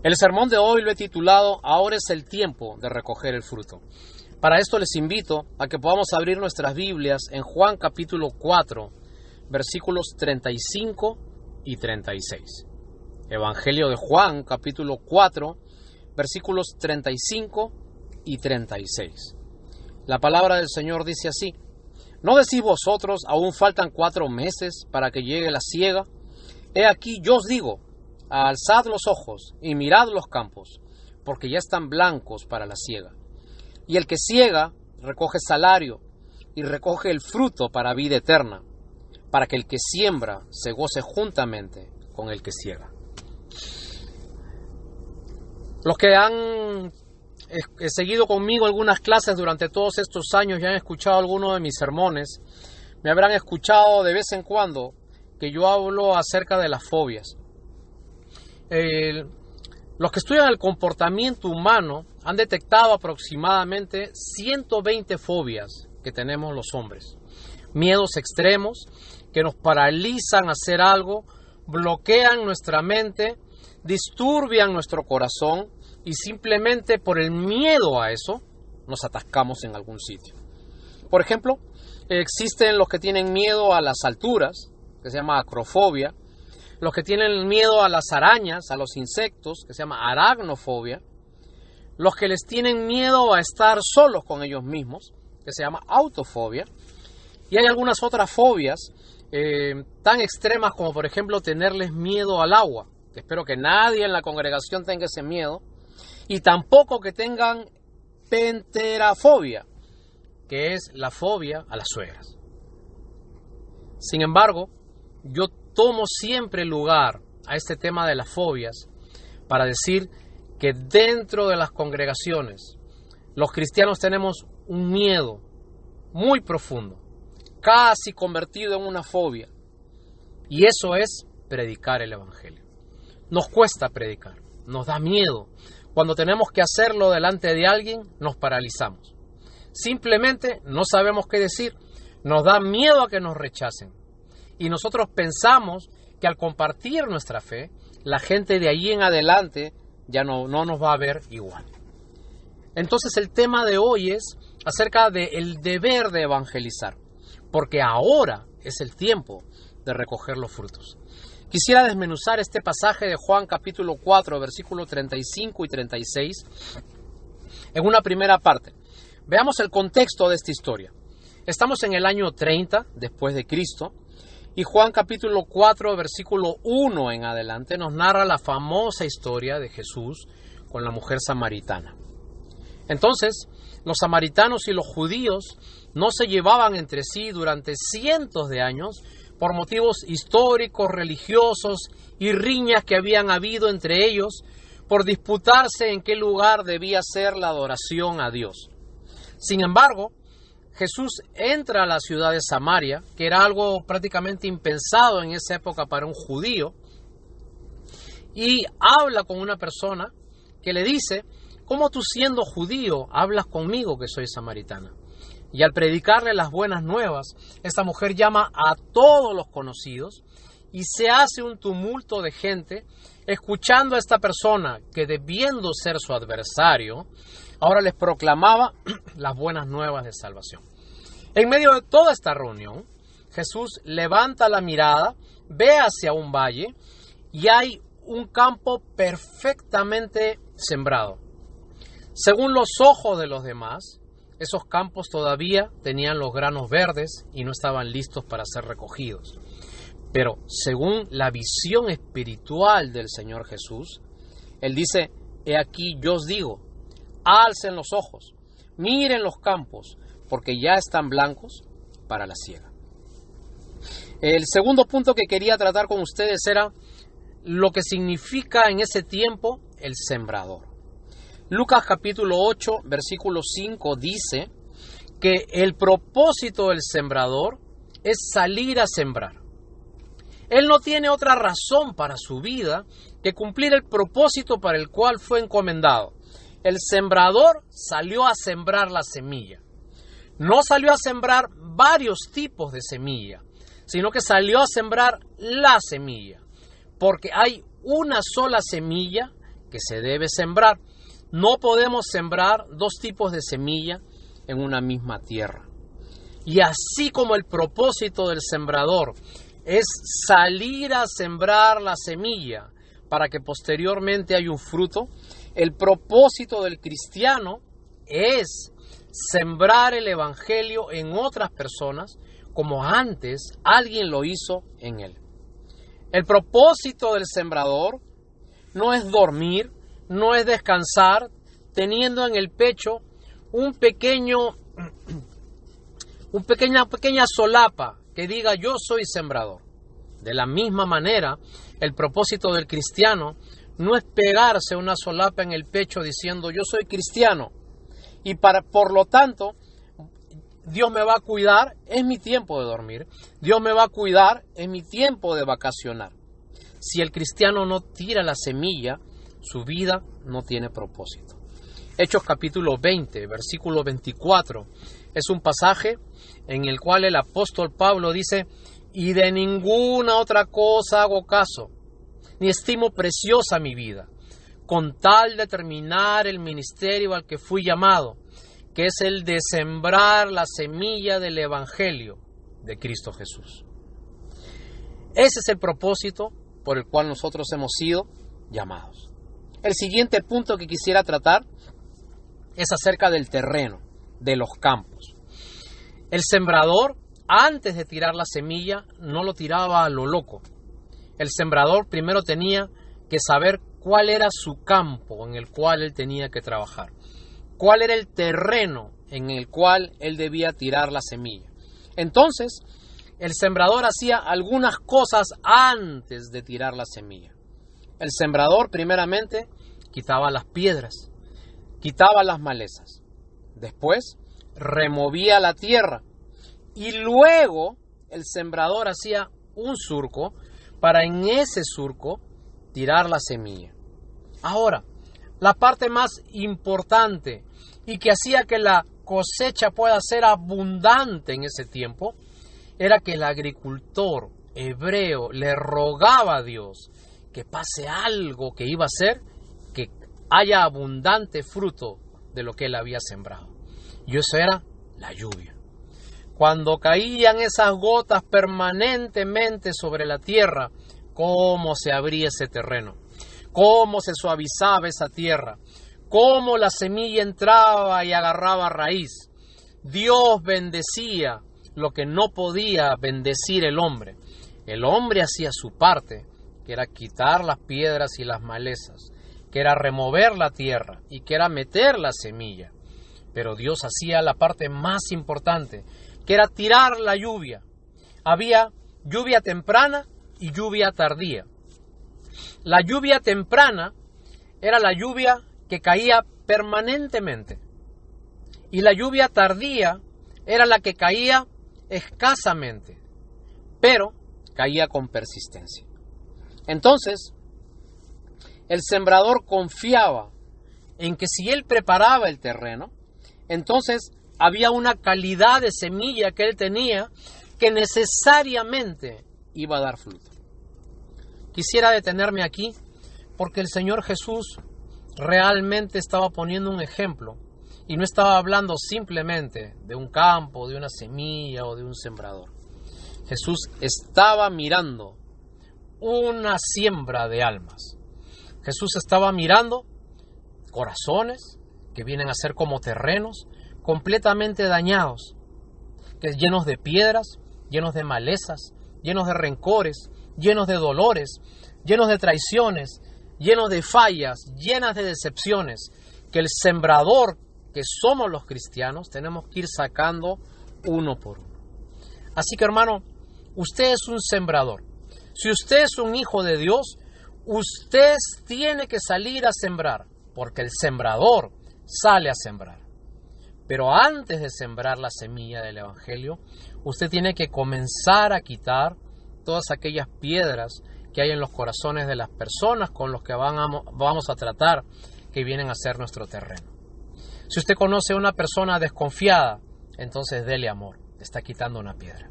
El sermón de hoy lo he titulado Ahora es el tiempo de recoger el fruto. Para esto les invito a que podamos abrir nuestras Biblias en Juan capítulo 4, versículos 35 y 36. Evangelio de Juan capítulo 4, versículos 35 y 36. La palabra del Señor dice así: ¿No decís vosotros, aún faltan 4 meses para que llegue la siega? He aquí yo os digo, alzad los ojos y mirad los campos, porque ya están blancos para la siega. Y el que siega recoge salario y recoge el fruto para vida eterna, para que el que siembra se goce juntamente con el que siega. Los que han seguido conmigo algunas clases durante todos estos años y han escuchado algunos de mis sermones, me habrán escuchado de vez en cuando que yo hablo acerca de las fobias. Los que estudian el comportamiento humano han detectado aproximadamente 120 fobias que tenemos los hombres. Miedos extremos que nos paralizan a hacer algo, bloquean nuestra mente, disturbian nuestro corazón y simplemente por el miedo a eso nos atascamos en algún sitio. Por ejemplo, existen los que tienen miedo a las alturas, que se llama acrofobia, los que tienen miedo a las arañas, a los insectos, que se llama aracnofobia, los que les tienen miedo a estar solos con ellos mismos, que se llama autofobia, y hay algunas otras fobias tan extremas como por ejemplo tenerles miedo al agua, que espero que nadie en la congregación tenga ese miedo, y tampoco que tengan penterafobia, que es la fobia a las suegras. Sin embargo, yo tomo siempre lugar a este tema de las fobias para decir que dentro de las congregaciones los cristianos tenemos un miedo muy profundo, casi convertido en una fobia, y eso es predicar el Evangelio. Nos cuesta predicar, nos da miedo. Cuando tenemos que hacerlo delante de alguien, nos paralizamos. Simplemente no sabemos qué decir, nos da miedo a que nos rechacen. Y nosotros pensamos que al compartir nuestra fe, la gente de ahí en adelante ya no nos va a ver igual. Entonces el tema de hoy es acerca del deber de evangelizar, porque ahora es el tiempo de recoger los frutos. Quisiera desmenuzar este pasaje de Juan capítulo 4, versículos 35 y 36 en una primera parte. Veamos el contexto de esta historia. Estamos en el año 30 después de Cristo. Y Juan capítulo 4, versículo 1 en adelante nos narra la famosa historia de Jesús con la mujer samaritana. Entonces, los samaritanos y los judíos no se llevaban entre sí durante cientos de años por motivos históricos, religiosos y riñas que habían habido entre ellos por disputarse en qué lugar debía ser la adoración a Dios. Sin embargo, Jesús entra a la ciudad de Samaria, que era algo prácticamente impensado en esa época para un judío, y habla con una persona que le dice: ¿cómo tú siendo judío hablas conmigo que soy samaritana? Y al predicarle las buenas nuevas, esta mujer llama a todos los conocidos y se hace un tumulto de gente escuchando a esta persona que, debiendo ser su adversario, ahora les proclamaba las buenas nuevas de salvación. En medio de toda esta reunión, Jesús levanta la mirada, ve hacia un valle y hay un campo perfectamente sembrado. Según los ojos de los demás, esos campos todavía tenían los granos verdes y no estaban listos para ser recogidos. Pero según la visión espiritual del Señor Jesús, Él dice: he aquí yo os digo, alcen los ojos, miren los campos, porque ya están blancos para la siega. El segundo punto que quería tratar con ustedes era lo que significa en ese tiempo el sembrador. Lucas capítulo 8, versículo 5 dice que el propósito del sembrador es salir a sembrar. Él no tiene otra razón para su vida que cumplir el propósito para el cual fue encomendado. El sembrador salió a sembrar la semilla. No salió a sembrar varios tipos de semilla, sino que salió a sembrar la semilla. Porque hay una sola semilla que se debe sembrar. No podemos sembrar dos tipos de semilla en una misma tierra. Y así como el propósito del sembrador es salir a sembrar la semilla para que posteriormente haya un fruto, el propósito del cristiano es sembrar el evangelio en otras personas como antes alguien lo hizo en él. El propósito del sembrador no es dormir, no es descansar, teniendo en el pecho una pequeña solapa que diga yo soy sembrador. De la misma manera, el propósito del cristiano no es pegarse una solapa en el pecho diciendo yo soy cristiano y por lo tanto Dios me va a cuidar, es mi tiempo de dormir, Dios me va a cuidar, es mi tiempo de vacacionar. Si el cristiano no tira la semilla, su vida no tiene propósito. Hechos capítulo 20, versículo 24, es un pasaje en el cual el apóstol Pablo dice: y de ninguna otra cosa hago caso, ni estimo preciosa mi vida, con tal de terminar el ministerio al que fui llamado, que es el de sembrar la semilla del evangelio de Cristo Jesús. Ese es el propósito por el cual nosotros hemos sido llamados. El siguiente punto que quisiera tratar es acerca del terreno, de los campos. El sembrador, antes de tirar la semilla, no lo tiraba a lo loco. El sembrador primero tenía que saber cuál era su campo en el cual él tenía que trabajar, cuál era el terreno en el cual él debía tirar la semilla. Entonces, el sembrador hacía algunas cosas antes de tirar la semilla. El sembrador, primeramente, quitaba las piedras, quitaba las malezas. Después, removía la tierra. Y luego, el sembrador hacía un surco para en ese surco tirar la semilla. Ahora, la parte más importante y que hacía que la cosecha pueda ser abundante en ese tiempo, era que el agricultor hebreo le rogaba a Dios que pase algo que iba a hacer, que haya abundante fruto de lo que él había sembrado. Y eso era la lluvia. Cuando caían esas gotas permanentemente sobre la tierra, cómo se abría ese terreno, cómo se suavizaba esa tierra, cómo la semilla entraba y agarraba raíz. Dios bendecía lo que no podía bendecir el hombre. El hombre hacía su parte, que era quitar las piedras y las malezas, que era remover la tierra y que era meter la semilla. Pero Dios hacía la parte más importante, que era tirar la lluvia. Había lluvia temprana y lluvia tardía. La lluvia temprana era la lluvia que caía permanentemente. Y la lluvia tardía era la que caía escasamente, pero caía con persistencia. Entonces, el sembrador confiaba en que si él preparaba el terreno, entonces había una calidad de semilla que él tenía que necesariamente iba a dar fruto. Quisiera detenerme aquí porque el Señor Jesús realmente estaba poniendo un ejemplo y no estaba hablando simplemente de un campo, de una semilla o de un sembrador. Jesús estaba mirando una siembra de almas. Jesús estaba mirando corazones que vienen a ser como terrenos completamente dañados, que llenos de piedras, llenos de malezas, llenos de rencores, llenos de dolores, llenos de traiciones, llenos de fallas, llenas de decepciones, que el sembrador, que somos los cristianos, tenemos que ir sacando uno por uno. Así que, hermano, usted es un sembrador. Si usted es un hijo de Dios, usted tiene que salir a sembrar, porque el sembrador sale a sembrar. Pero antes de sembrar la semilla del Evangelio, usted tiene que comenzar a quitar todas aquellas piedras que hay en los corazones de las personas con los que vamos a tratar, que vienen a ser nuestro terreno. Si usted conoce a una persona desconfiada, entonces dele amor, está quitando una piedra.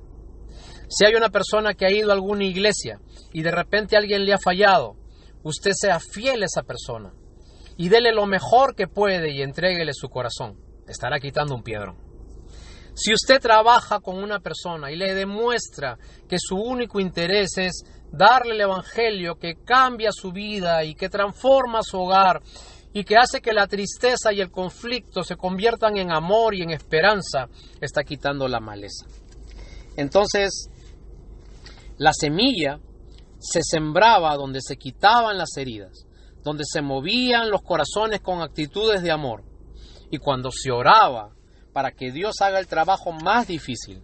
Si hay una persona que ha ido a alguna iglesia y de repente alguien le ha fallado, usted sea fiel a esa persona, y dele lo mejor que puede y entréguele su corazón, estará quitando un piedrón. Si usted trabaja con una persona y le demuestra que su único interés es darle el evangelio que cambia su vida y que transforma su hogar y que hace que la tristeza y el conflicto se conviertan en amor y en esperanza, está quitando la maleza. Entonces, la semilla se sembraba donde se quitaban las heridas, donde se movían los corazones con actitudes de amor. Y cuando se oraba para que Dios haga el trabajo más difícil,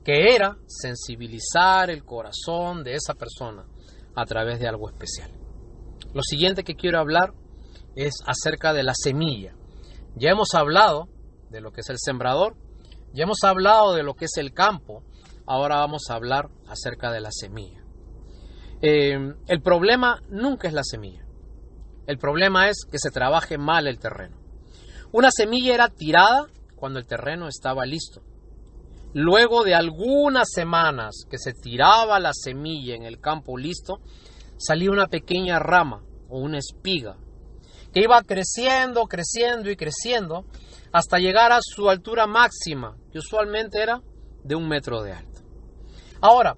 que era sensibilizar el corazón de esa persona a través de algo especial. Lo siguiente que quiero hablar es acerca de la semilla. Ya hemos hablado de lo que es el sembrador, ya hemos hablado de lo que es el campo, ahora vamos a hablar acerca de la semilla. El problema nunca es la semilla, el problema es que se trabaje mal el terreno. Una semilla era tirada cuando el terreno estaba listo. Luego de algunas semanas que se tiraba la semilla en el campo listo, salía una pequeña rama o una espiga que iba creciendo, creciendo y creciendo hasta llegar a su altura máxima, que usualmente era de 1 metro de alto. Ahora,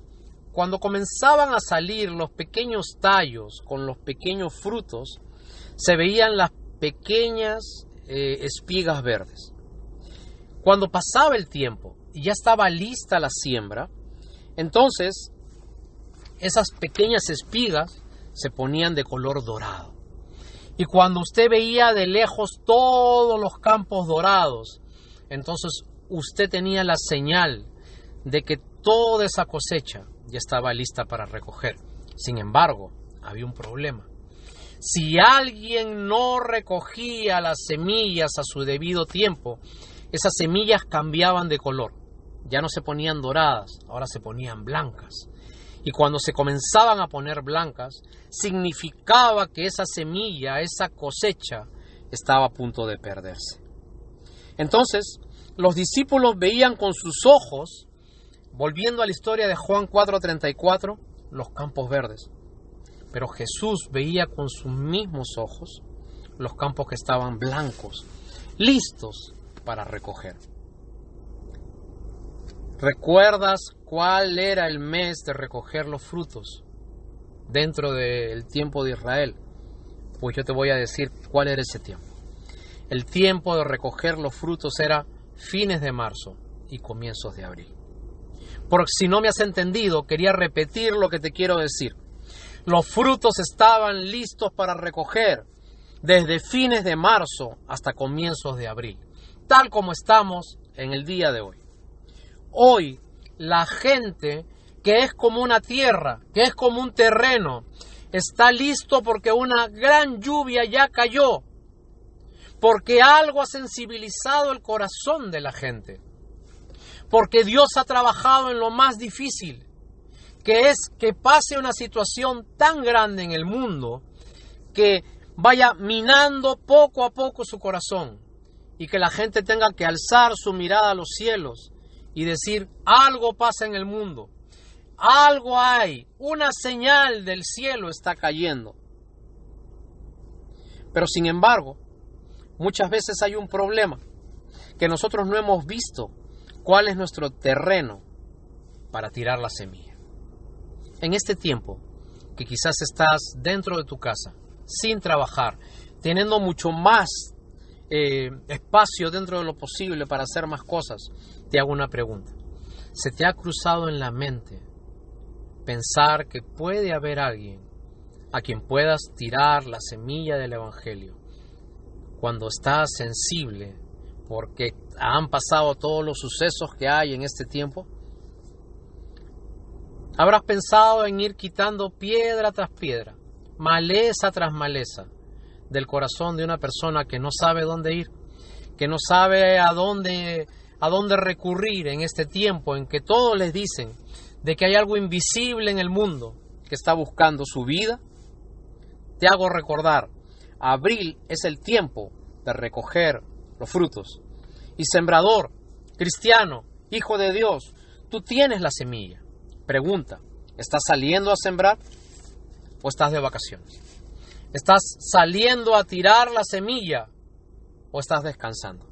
cuando comenzaban a salir los pequeños tallos con los pequeños frutos, se veían las pequeñas espigas verdes. Cuando pasaba el tiempo y ya estaba lista la siembra, entonces esas pequeñas espigas se ponían de color dorado. Y cuando usted veía de lejos todos los campos dorados, entonces usted tenía la señal de que toda esa cosecha ya estaba lista para recoger. Sin embargo, había un problema. Si alguien no recogía las semillas a su debido tiempo, esas semillas cambiaban de color. Ya no se ponían doradas, ahora se ponían blancas. Y cuando se comenzaban a poner blancas, significaba que esa semilla, esa cosecha, estaba a punto de perderse. Entonces, los discípulos veían con sus ojos, volviendo a la historia de Juan 4:34, los campos verdes. Pero Jesús veía con sus mismos ojos los campos que estaban blancos, listos para recoger. ¿Recuerdas cuál era el mes de recoger los frutos dentro del tiempo de Israel? Pues yo te voy a decir cuál era ese tiempo. El tiempo de recoger los frutos era fines de marzo y comienzos de abril. Por si no me has entendido, quería repetir lo que te quiero decir. Los frutos estaban listos para recoger desde fines de marzo hasta comienzos de abril, tal como estamos en el día de hoy. Hoy, la gente que es como una tierra, que es como un terreno, está listo porque una gran lluvia ya cayó, porque algo ha sensibilizado el corazón de la gente, porque Dios ha trabajado en lo más difícil, que es que pase una situación tan grande en el mundo que vaya minando poco a poco su corazón y que la gente tenga que alzar su mirada a los cielos y decir: algo pasa en el mundo, algo hay, una señal del cielo está cayendo. Pero sin embargo, muchas veces hay un problema, que nosotros no hemos visto cuál es nuestro terreno para tirar la semilla. En este tiempo, que quizás estás dentro de tu casa, sin trabajar, teniendo mucho más espacio dentro de lo posible para hacer más cosas, te hago una pregunta. ¿Se te ha cruzado en la mente pensar que puede haber alguien a quien puedas tirar la semilla del Evangelio cuando estás sensible porque han pasado todos los sucesos que hay en este tiempo? Habrás pensado en ir quitando piedra tras piedra, maleza tras maleza, del corazón de una persona que no sabe dónde ir, que no sabe a dónde recurrir en este tiempo en que todos les dicen de que hay algo invisible en el mundo que está buscando su vida. Te hago recordar, abril es el tiempo de recoger los frutos. Y sembrador, cristiano, hijo de Dios, tú tienes la semilla. Pregunta, ¿estás saliendo a sembrar o estás de vacaciones? ¿Estás saliendo a tirar la semilla o estás descansando?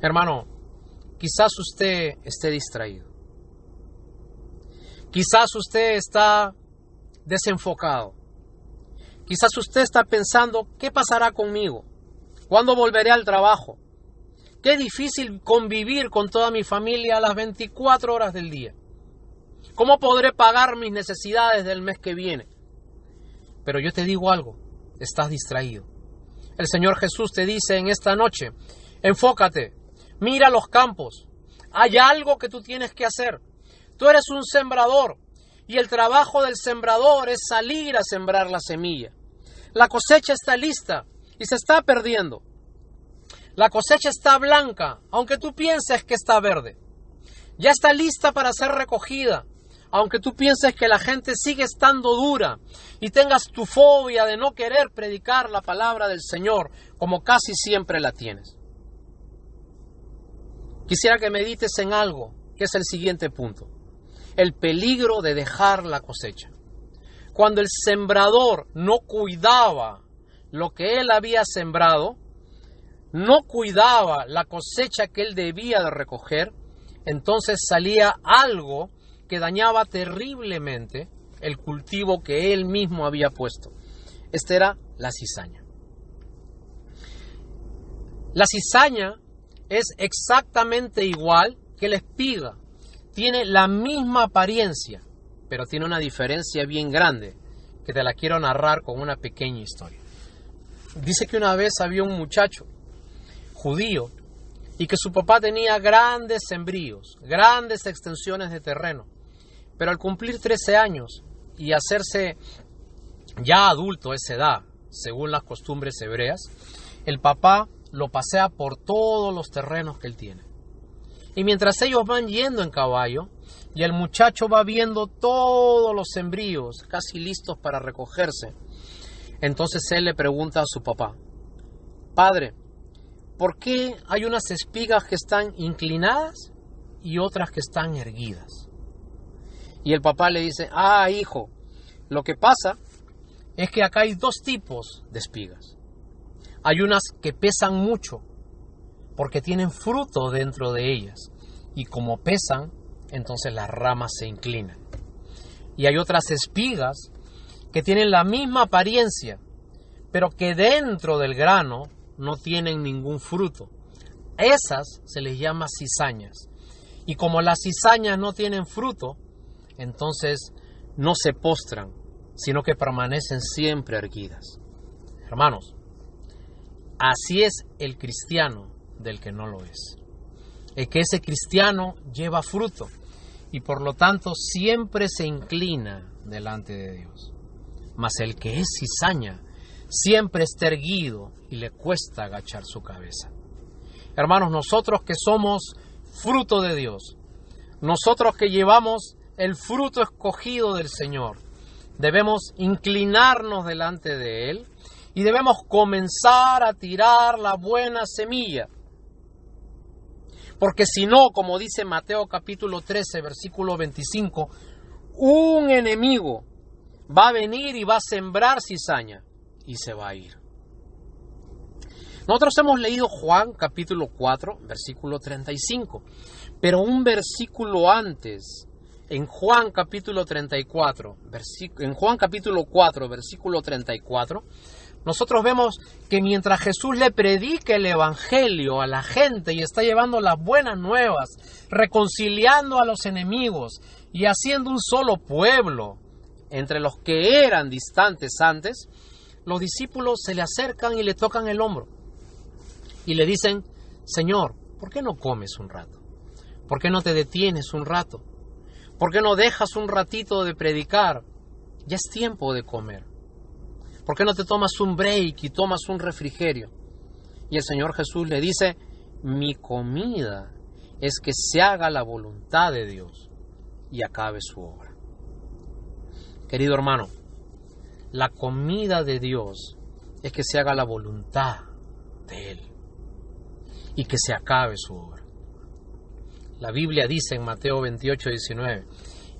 Hermano, quizás usted esté distraído. Quizás usted está desenfocado. Quizás usted está pensando, ¿qué pasará conmigo? ¿Cuándo volveré al trabajo? Qué difícil convivir con toda mi familia a las 24 horas del día. ¿Cómo podré pagar mis necesidades del mes que viene? Pero yo te digo algo, estás distraído. El Señor Jesús te dice en esta noche, enfócate, mira los campos. Hay algo que tú tienes que hacer. Tú eres un sembrador y el trabajo del sembrador es salir a sembrar la semilla. La cosecha está lista y se está perdiendo. La cosecha está blanca, aunque tú pienses que está verde. Ya está lista para ser recogida, aunque tú pienses que la gente sigue estando dura y tengas tu fobia de no querer predicar la palabra del Señor como casi siempre la tienes. Quisiera que medites en algo, que es el siguiente punto. El peligro de dejar la cosecha. Cuando el sembrador no cuidaba lo que él había sembrado, no cuidaba la cosecha que él debía de recoger, entonces salía algo que dañaba terriblemente el cultivo que él mismo había puesto. Esta era la cizaña. La cizaña es exactamente igual que la espiga. Tiene la misma apariencia, pero tiene una diferencia bien grande, que te la quiero narrar con una pequeña historia. Dice que una vez había un muchacho judío y que su papá tenía grandes sembríos, grandes extensiones de terreno. Pero al cumplir 13 años y hacerse ya adulto a esa edad, según las costumbres hebreas, el papá lo pasea por todos los terrenos que él tiene. Y mientras ellos van yendo en caballo, y el muchacho va viendo todos los sembríos casi listos para recogerse, entonces él le pregunta a su papá, padre, ¿por qué hay unas espigas que están inclinadas y otras que están erguidas? Y el papá le dice, hijo, lo que pasa es que acá hay dos tipos de espigas. Hay unas que pesan mucho porque tienen fruto dentro de ellas y como pesan, entonces las ramas se inclinan. Y hay otras espigas que tienen la misma apariencia, pero que dentro del grano no tienen ningún fruto. Esas se les llama cizañas. Y como las cizañas no tienen fruto, entonces no se postran, sino que permanecen siempre erguidas. Hermanos, así es el cristiano del que no lo es. Es que ese cristiano lleva fruto y por lo tanto siempre se inclina delante de Dios. Mas el que es cizaña siempre está erguido y le cuesta agachar su cabeza. Hermanos, nosotros que somos fruto de Dios, nosotros que llevamos el fruto escogido del Señor, debemos inclinarnos delante de Él y debemos comenzar a tirar la buena semilla. Porque si no, como dice Mateo capítulo 13, versículo 25, un enemigo va a venir y va a sembrar cizaña y se va a ir. Nosotros hemos leído Juan capítulo 4, versículo 35, pero un versículo antes, en Juan capítulo 4, versículo 34, nosotros vemos que mientras Jesús le predica el evangelio a la gente y está llevando las buenas nuevas, reconciliando a los enemigos y haciendo un solo pueblo entre los que eran distantes antes, los discípulos se le acercan y le tocan el hombro y le dicen, Señor, ¿por qué no comes un rato? ¿Por qué no te detienes un rato? ¿Por qué no dejas un ratito de predicar? Ya es tiempo de comer. ¿Por qué no te tomas un break y tomas un refrigerio? Y el Señor Jesús le dice, mi comida es que se haga la voluntad de Dios y acabe su obra. Querido hermano, la comida de Dios es que se haga la voluntad de Él y que se acabe su obra. La Biblia dice en Mateo 28, 19,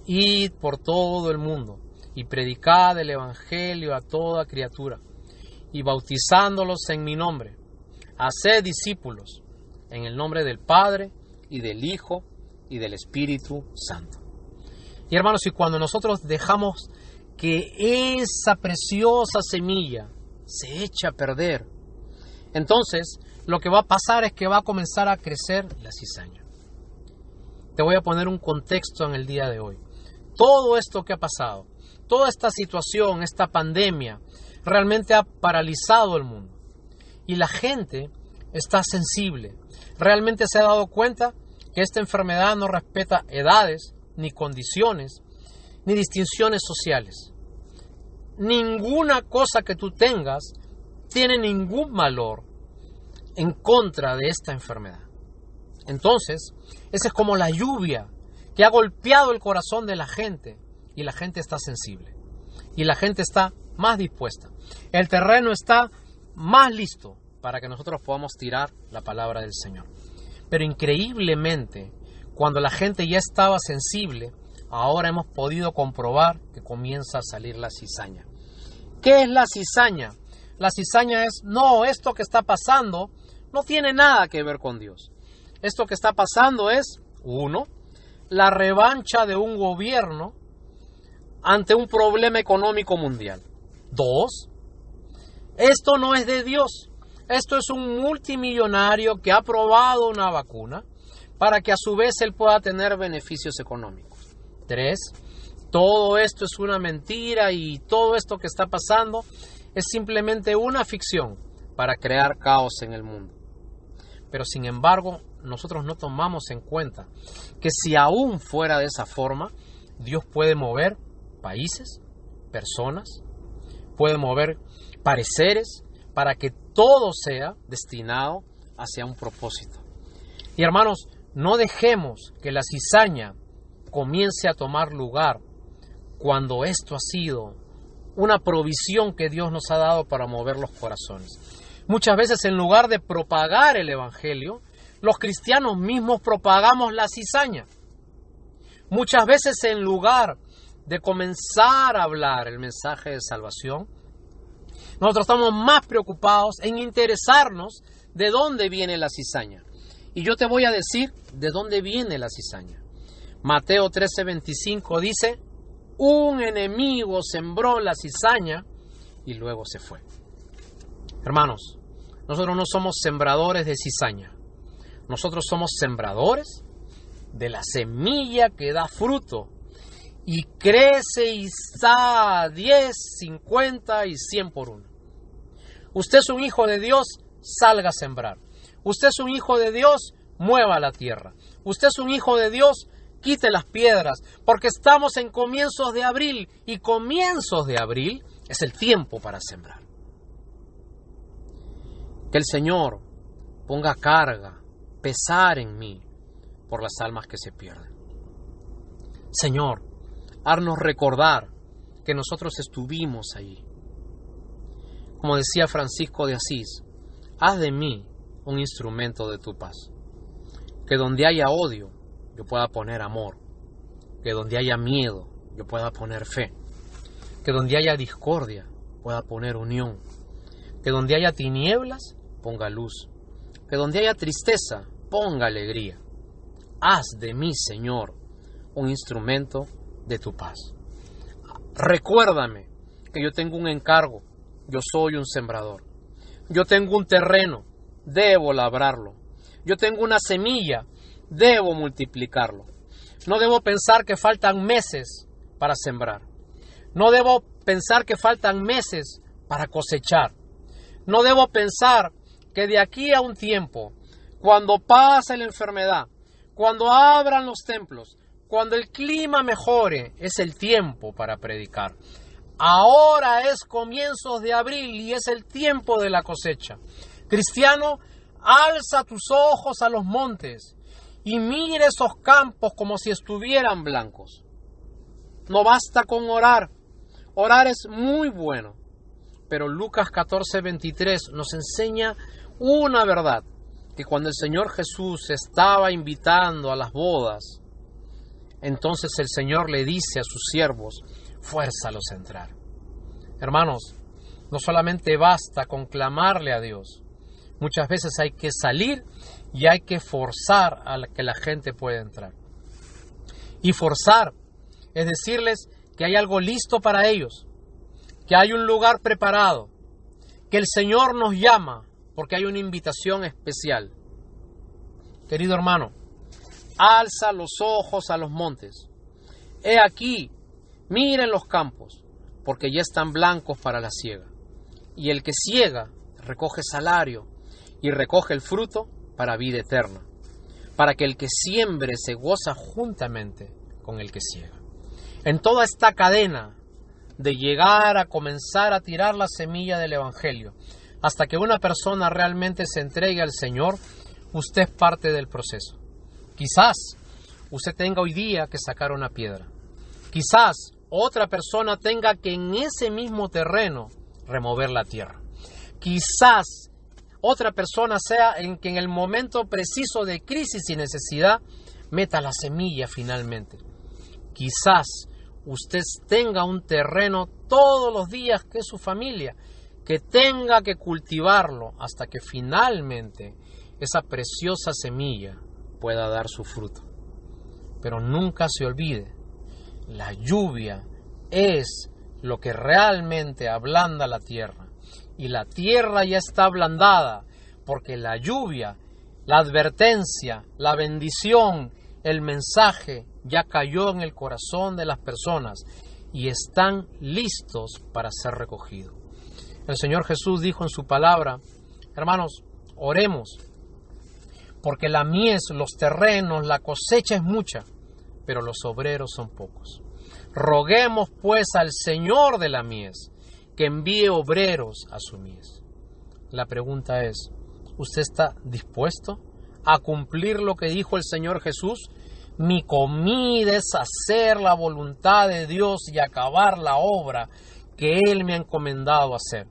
id por todo el mundo y predicad el evangelio a toda criatura, y bautizándolos en mi nombre. Haced discípulos en el nombre del Padre, y del Hijo, y del Espíritu Santo. Y hermanos, y cuando nosotros dejamos que esa preciosa semilla se eche a perder, entonces lo que va a pasar es que va a comenzar a crecer la cizaña. Te voy a poner un contexto en el día de hoy. Todo esto que ha pasado, toda esta situación, esta pandemia, realmente ha paralizado el mundo. Y la gente está sensible. Realmente se ha dado cuenta que esta enfermedad no respeta edades, ni condiciones, ni distinciones sociales. Ninguna cosa que tú tengas tiene ningún valor en contra de esta enfermedad. Entonces, esa es como la lluvia que ha golpeado el corazón de la gente, y la gente está sensible, y la gente está más dispuesta. El terreno está más listo para que nosotros podamos tirar la palabra del Señor. Pero increíblemente, cuando la gente ya estaba sensible, ahora hemos podido comprobar que comienza a salir la cizaña. ¿Qué es la cizaña? La cizaña es, no, esto que está pasando no tiene nada que ver con Dios. Esto que está pasando es, 1, la revancha de un gobierno ante un problema económico mundial. 2, esto no es de Dios. Esto es un multimillonario que ha probado una vacuna para que a su vez él pueda tener beneficios económicos. 3, todo esto es una mentira y todo esto que está pasando es simplemente una ficción para crear caos en el mundo. Pero sin embargo, nosotros no tomamos en cuenta que si aún fuera de esa forma, Dios puede mover países, personas, puede mover pareceres para que todo sea destinado hacia un propósito. Y hermanos, no dejemos que la cizaña comience a tomar lugar cuando esto ha sido una provisión que Dios nos ha dado para mover los corazones. Muchas veces, en lugar de propagar el evangelio, los cristianos mismos propagamos la cizaña. Muchas veces, en lugar de comenzar a hablar el mensaje de salvación, nosotros estamos más preocupados en interesarnos de dónde viene la cizaña. Y yo te voy a decir de dónde viene la cizaña. Mateo 13:25 dice: un enemigo sembró la cizaña y luego se fue. Hermanos, nosotros no somos sembradores de cizaña. Nosotros somos sembradores de la semilla que da fruto y crece y da 10, 50 y 100 por uno. Usted es un hijo de Dios, salga a sembrar. Usted es un hijo de Dios, mueva la tierra. Usted es un hijo de Dios, quite las piedras, porque estamos en comienzos de abril, y comienzos de abril es el tiempo para sembrar. Que el Señor ponga carga, pesar en mí por las almas que se pierden. Señor, haznos recordar que nosotros estuvimos allí. Como decía Francisco de Asís, haz de mí un instrumento de tu paz. Que donde haya odio, yo pueda poner amor. Que donde haya miedo, yo pueda poner fe. Que donde haya discordia, pueda poner unión. Que donde haya tinieblas, ponga luz. Que donde haya tristeza, ponga alegría. Haz de mí, Señor, un instrumento de tu paz. Recuérdame que yo tengo un encargo. Yo soy un sembrador. Yo tengo un terreno, debo labrarlo. Yo tengo una semilla, debo multiplicarlo. No debo pensar que faltan meses para sembrar. No debo pensar que faltan meses para cosechar. No debo pensar que de aquí a un tiempo, cuando pase la enfermedad, cuando abran los templos, cuando el clima mejore, es el tiempo para predicar. Ahora es comienzos de abril y es el tiempo de la cosecha. Cristiano, alza tus ojos a los montes y mire esos campos como si estuvieran blancos. No basta con orar. Orar es muy bueno. Pero Lucas 14:23 nos enseña una verdad. Que cuando el Señor Jesús estaba invitando a las bodas, entonces el Señor le dice a sus siervos: fuérzalos a entrar. Hermanos, no solamente basta con clamarle a Dios. Muchas veces hay que salir y hay que forzar a que la gente pueda entrar. Y forzar es decirles que hay algo listo para ellos, que hay un lugar preparado, que el Señor nos llama porque hay una invitación especial. Querido hermano, alza los ojos a los montes. He aquí, miren los campos, porque ya están blancos para la siega. Y el que siega recoge salario y recoge el fruto para vida eterna, para que el que siembre se goza juntamente con el que siega. En toda esta cadena de llegar a comenzar a tirar la semilla del Evangelio, hasta que una persona realmente se entregue al Señor, usted es parte del proceso. Quizás usted tenga hoy día que sacar una piedra. Quizás otra persona tenga que en ese mismo terreno remover la tierra. Quizás otra persona sea en que en el momento preciso de crisis y necesidad meta la semilla finalmente. Quizás usted tenga un terreno todos los días que es su familia, que tenga que cultivarlo hasta que finalmente esa preciosa semilla pueda dar su fruto. Pero nunca se olvide, la lluvia es lo que realmente ablanda la tierra. Y la tierra ya está ablandada porque la lluvia, la advertencia, la bendición, el mensaje ya cayó en el corazón de las personas y están listos para ser recogidos. El Señor Jesús dijo en su palabra, hermanos, oremos, porque la mies, los terrenos, la cosecha es mucha, pero los obreros son pocos. Roguemos pues al Señor de la mies que envíe obreros a su mies. La pregunta es, ¿usted está dispuesto a cumplir lo que dijo el Señor Jesús? Mi comida es hacer la voluntad de Dios y acabar la obra que Él me ha encomendado hacer.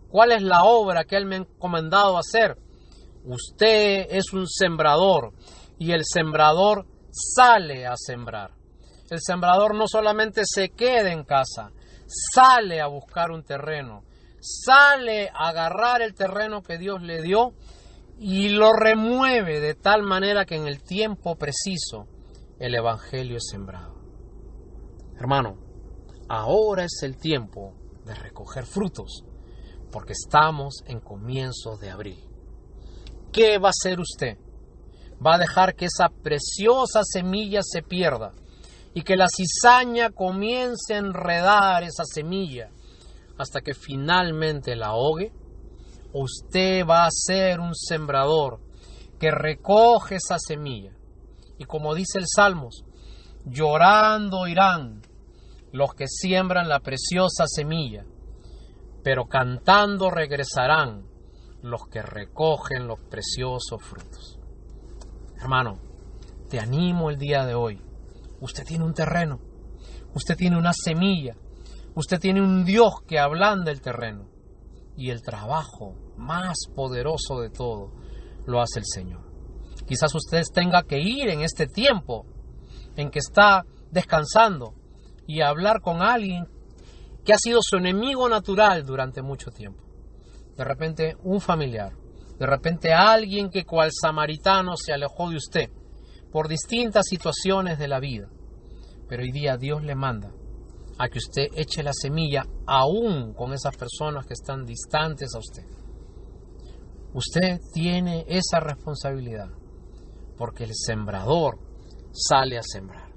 ¿Cuál es la obra que Él me ha encomendado hacer? Usted es un sembrador y el sembrador sale a sembrar. El sembrador no solamente se queda en casa, sale a buscar un terreno, sale a agarrar el terreno que Dios le dio y lo remueve de tal manera que en el tiempo preciso el Evangelio es sembrado. Hermano, ahora es el tiempo de recoger frutos, porque estamos en comienzos de abril. ¿Qué va a hacer usted? ¿Va a dejar que esa preciosa semilla se pierda y que la cizaña comience a enredar esa semilla hasta que finalmente la ahogue? ¿O usted va a ser un sembrador que recoge esa semilla? Y como dice el Salmos, llorando irán los que siembran la preciosa semilla, pero cantando regresarán los que recogen los preciosos frutos. Hermano, te animo el día de hoy. Usted tiene un terreno, usted tiene una semilla, usted tiene un Dios que ablanda el terreno. Y el trabajo más poderoso de todo lo hace el Señor. Quizás usted tenga que ir en este tiempo en que está descansando y hablar con alguien que ha sido su enemigo natural durante mucho tiempo. De repente un familiar, de repente alguien que cual samaritano se alejó de usted por distintas situaciones de la vida. Pero hoy día Dios le manda a que usted eche la semilla aún con esas personas que están distantes a usted. Usted tiene esa responsabilidad porque el sembrador sale a sembrar.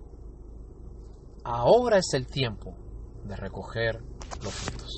Ahora es el tiempo de recoger los frutos.